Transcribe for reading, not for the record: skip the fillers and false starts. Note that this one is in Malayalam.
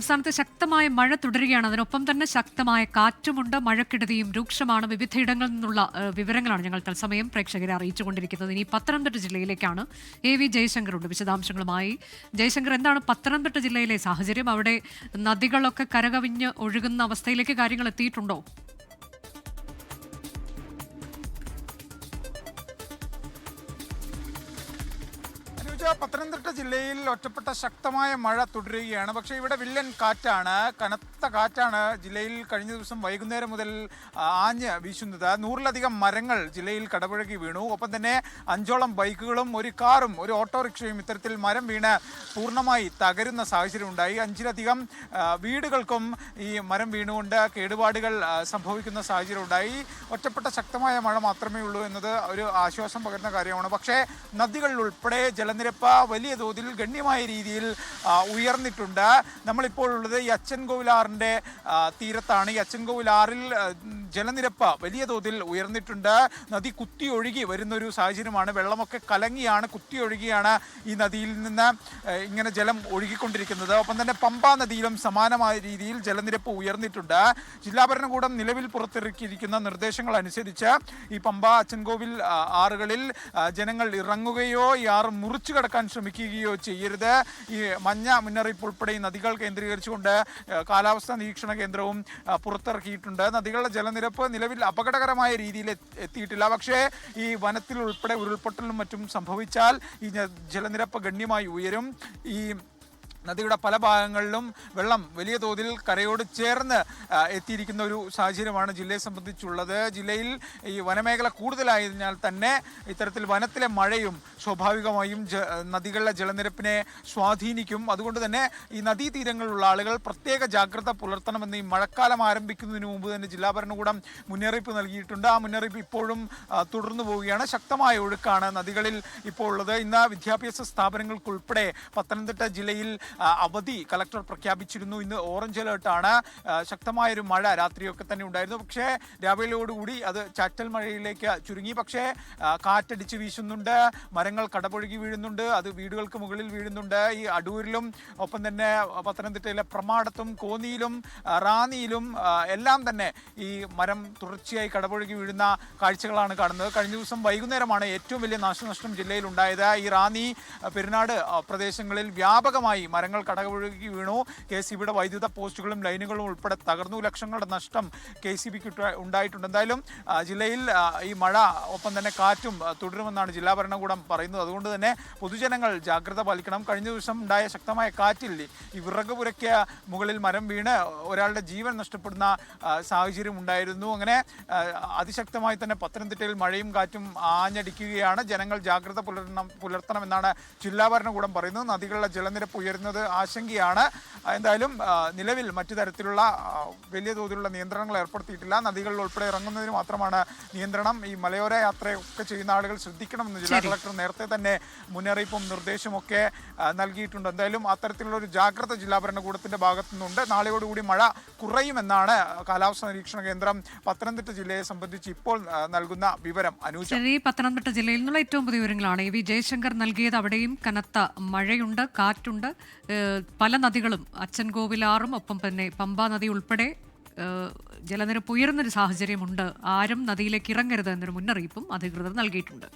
സംസ്ഥാനത്ത് ശക്തമായ മഴ തുടരുകയാണ്. അതിനൊപ്പം തന്നെ ശക്തമായ കാറ്റുമുണ്ട്. മഴക്കെടുതിയും രൂക്ഷമാണ്. വിവിധയിടങ്ങളിൽ നിന്നുള്ള വിവരങ്ങളാണ് ഞങ്ങൾ തത്സമയം പ്രേക്ഷകരെ അറിയിച്ചുകൊണ്ടിരിക്കുന്നത്. ഇനി പത്തനംതിട്ട ജില്ലയിലേക്കാണ്. AV ജയശങ്കറുണ്ട് വിശദാംശങ്ങളുമായി. ജയശങ്കർ, എന്താണ് പത്തനംതിട്ട ജില്ലയിലെ സാഹചര്യം? അവിടെ നദികളൊക്കെ കരകവിഞ്ഞ് ഒഴുകുന്ന അവസ്ഥയിലേക്ക് കാര്യങ്ങൾ എത്തിയിട്ടുണ്ടോ? പത്തനംതിട്ട ജില്ലയിൽ ഒറ്റപ്പെട്ട ശക്തമായ മഴ തുടരുകയാണ്. പക്ഷേ ഇവിടെ വില്ലൻ കാറ്റാണ്, കനത്ത കാറ്റാണ് ജില്ലയിൽ കഴിഞ്ഞ ദിവസം വൈകുന്നേരം മുതൽ ആഞ്ഞ് വീശുന്നത്. 100-ലധികം മരങ്ങൾ ജില്ലയിൽ കടപുഴകി വീണു. ഒപ്പം തന്നെ 5ഓളം ബൈക്കുകളും ഒരു കാറും ഒരു ഓട്ടോറിക്ഷയും ഇത്തരത്തിൽ മരം വീണ് പൂർണ്ണമായി തകരുന്ന സാഹചര്യം ഉണ്ടായി. 5-ലധികം വീടുകൾക്കും ഈ മരം വീണുകൊണ്ട് കേടുപാടുകൾ സംഭവിക്കുന്ന സാഹചര്യം ഉണ്ടായി. ഒറ്റപ്പെട്ട ശക്തമായ മഴ മാത്രമേ ഉള്ളൂ എന്നത് ഒരു ആശ്വാസം പകരുന്ന കാര്യമാണ്. പക്ഷേ നദികളിൽ ഉൾപ്പെടെ ജലനിരപ്പ് വലിയ തോതിൽ ഗണ്യമായ രീതിയിൽ ഉയർന്നിട്ടുണ്ട്. നമ്മളിപ്പോൾ ഉള്ളത് ഈ അച്ചൻകോവിലാറിൻ്റെ തീരത്താണ്. ഈ അച്ചൻകോവിലാറിൽ ജലനിരപ്പ് വലിയ തോതിൽ ഉയർന്നിട്ടുണ്ട്. നദി കുത്തി ഒഴുകി വരുന്നൊരു സാഹചര്യമാണ്. വെള്ളമൊക്കെ കലങ്ങിയാണ്, കുത്തി ഒഴുകിയാണ് ഈ നദിയിൽ നിന്ന് ഇങ്ങനെ ജലം ഒഴുകിക്കൊണ്ടിരിക്കുന്നത്. ഒപ്പം തന്നെ പമ്പാ നദിയിലും സമാനമായ രീതിയിൽ ജലനിരപ്പ് ഉയർന്നിട്ടുണ്ട്. ജില്ലാ ഭരണകൂടം നിലവിൽ പുറത്തിറക്കിയിരിക്കുന്ന നിർദ്ദേശങ്ങൾ അനുസരിച്ച് ഈ പമ്പ, അച്ചൻകോവിൽ ആറുകളിൽ ജനങ്ങൾ ഇറങ്ങുകയോ ഈ ആറ് മുറിച്ചു കടക്കാൻ ശ്രമിക്കുകയോ ചെയ്യരുത്. ഈ മഞ്ഞ മുന്നറിയിപ്പ് ഉൾപ്പെടെ ഈ നദികൾ കേന്ദ്രീകരിച്ചുകൊണ്ട് കാലാവസ്ഥാ നിരീക്ഷണ കേന്ദ്രവും പുറത്തിറക്കിയിട്ടുണ്ട്. നദികളുടെ ജലനിരപ്പ് നിലവിൽ അപകടകരമായ രീതിയിൽ എത്തിയിട്ടില്ല. പക്ഷേ ഈ വനത്തിൽ ഉൾപ്പെടെ ഉരുൾപൊട്ടലും മറ്റും സംഭവിച്ചാൽ ഈ ജലനിരപ്പ് ഗണ്യമായി ഉയരും. ഈ നദിയുടെ പല ഭാഗങ്ങളിലും വെള്ളം വലിയ തോതിൽ കരയോട് ചേർന്ന് എത്തിയിരിക്കുന്ന ഒരു സാഹചര്യമാണ് ജില്ലയെ സംബന്ധിച്ചുള്ളത്. ജില്ലയിൽ ഈ വനമേഖല കൂടുതലായതിനാൽ തന്നെ ഇത്തരത്തിൽ വനത്തിലെ മഴയും സ്വാഭാവികമായും നദികളിലെ ജലനിരപ്പിനെ സ്വാധീനിക്കും. അതുകൊണ്ട് തന്നെ ഈ നദീതീരങ്ങളിലുള്ള ആളുകൾ പ്രത്യേക ജാഗ്രത പുലർത്തണമെന്ന് ഈ മഴക്കാലം ആരംഭിക്കുന്നതിന് മുമ്പ് തന്നെ ജില്ലാ ഭരണകൂടം മുന്നറിയിപ്പ് നൽകിയിട്ടുണ്ട്. ആ മുന്നറിയിപ്പ് ഇപ്പോഴും തുടർന്നു പോവുകയാണ്. ശക്തമായ ഒഴുക്കാണ് നദികളിൽ ഇപ്പോൾ ഉള്ളത്. ഇന്ന് വിദ്യാഭ്യാസ സ്ഥാപനങ്ങൾക്കുൾപ്പെടെ പത്തനംതിട്ട ജില്ലയിൽ അവധി കളക്ടർ പ്രഖ്യാപിച്ചിരുന്നു. ഇന്ന് ഓറഞ്ച് അലേർട്ടാണ്. ശക്തമായൊരു മഴ രാത്രിയൊക്കെ തന്നെ ഉണ്ടായിരുന്നു. പക്ഷേ രാവിലെയോടുകൂടി അത് ചാറ്റൽ മഴയിലേക്ക് ചുരുങ്ങി. പക്ഷേ കാറ്റടിച്ച് വീശുന്നുണ്ട്, മരങ്ങൾ കടപുഴകി വീഴുന്നുണ്ട്, അത് വീടുകൾക്ക് മുകളിൽ വീഴുന്നുണ്ട്. ഈ അടൂരിലും ഒപ്പം തന്നെ പത്തനംതിട്ടയിലെ പ്രമാടത്തും കോന്നിയിലും റാന്നിയിലും എല്ലാം തന്നെ ഈ മരം തുടർച്ചയായി കടപുഴകി വീഴുന്ന കാഴ്ചകളാണ് കാണുന്നത്. കഴിഞ്ഞ ദിവസം വൈകുന്നേരമാണ് ഏറ്റവും വലിയ നാശനഷ്ടം ജില്ലയിൽ ഉണ്ടായത്. ഈ റാന്നി, പെരുന്നാട് പ്രദേശങ്ങളിൽ വ്യാപകമായി മരങ്ങൾ കടപുഴകി വീണു. KCBയുടെ വൈദ്യുത പോസ്റ്റുകളും ലൈനുകളും ഉൾപ്പെടെ തകർന്നു. ലക്ഷങ്ങളുടെ നഷ്ടം KCBക്ക് ഉണ്ടായിട്ടുണ്ട്. എന്തായാലും ജില്ലയിൽ ഈ മഴ ഒപ്പം തന്നെ കാറ്റും തുടരുമെന്നാണ് ജില്ലാ ഭരണകൂടം പറയുന്നത്. അതുകൊണ്ട് തന്നെ പൊതുജനങ്ങൾ ജാഗ്രത പാലിക്കണം. കഴിഞ്ഞ ദിവസം ഉണ്ടായ ശക്തമായ കാറ്റിൽ ഈ വിറക് പുരയ്ക്ക് മുകളിൽ മരം വീണ് ഒരാളുടെ ജീവൻ നഷ്ടപ്പെടുന്ന സാഹചര്യം ഉണ്ടായിരുന്നു. അങ്ങനെ അതിശക്തമായി തന്നെ പത്തനംതിട്ടയിൽ മഴയും കാറ്റും ആഞ്ഞടിക്കുകയാണ്. ജനങ്ങൾ ജാഗ്രത പുലർത്തണമെന്നാണ് ജില്ലാ ഭരണകൂടം പറയുന്നത്. നദികളിലെ ജലനിരപ്പ് ഉയരുന്നത് ആശങ്കയാണ്. എന്തായാലും നിലവിൽ മറ്റു തരത്തിലുള്ള വലിയ തോതിലുള്ള നിയന്ത്രണങ്ങൾ ഏർപ്പെടുത്തിയിട്ടില്ല. നദികളിൽ ഉൾപ്പെടെ ഇറങ്ങുന്നതിന് മാത്രമാണ് നിയന്ത്രണം. ഈ മലയോര യാത്രയൊക്കെ ചെയ്യുന്ന ആളുകൾ ശ്രദ്ധിക്കണമെന്ന് ജില്ലാ കളക്ടർ നേരത്തെ തന്നെ മുന്നറിയിപ്പും നിർദ്ദേശമൊക്കെ നൽകിയിട്ടുണ്ട്. എന്തായാലും അത്തരത്തിലുള്ള ഒരു ജാഗ്രത ജില്ലാ ഭരണകൂടത്തിന്റെ ഭാഗത്തു നിന്നുണ്ട്. നാളെയോടുകൂടി മഴ കുറയുമെന്നാണ് കാലാവസ്ഥാ നിരീക്ഷണ കേന്ദ്രം പത്തനംതിട്ട ജില്ലയെ സംബന്ധിച്ച് ഇപ്പോൾ നൽകുന്ന വിവരം. പത്തനംതിട്ട ജില്ലയിൽ നിന്നുള്ള ഏറ്റവും പുതിയ വിവരങ്ങളാണ് AV ജയശങ്കർ നൽകിയത്. അവിടെയും കനത്ത മഴയുണ്ട്, കാറ്റുണ്ട്. പല നദികളും, അച്ചൻകോവിലാറും ഒപ്പം തന്നെ പമ്പാ നദി ഉൾപ്പെടെ ജലനിരപ്പ് ഉയർന്നൊരു സാഹചര്യമുണ്ട്. ആരും നദിയിലേക്ക് ഇറങ്ങരുത് എന്നൊരു മുന്നറിയിപ്പും അധികൃതർ നൽകിയിട്ടുണ്ട്.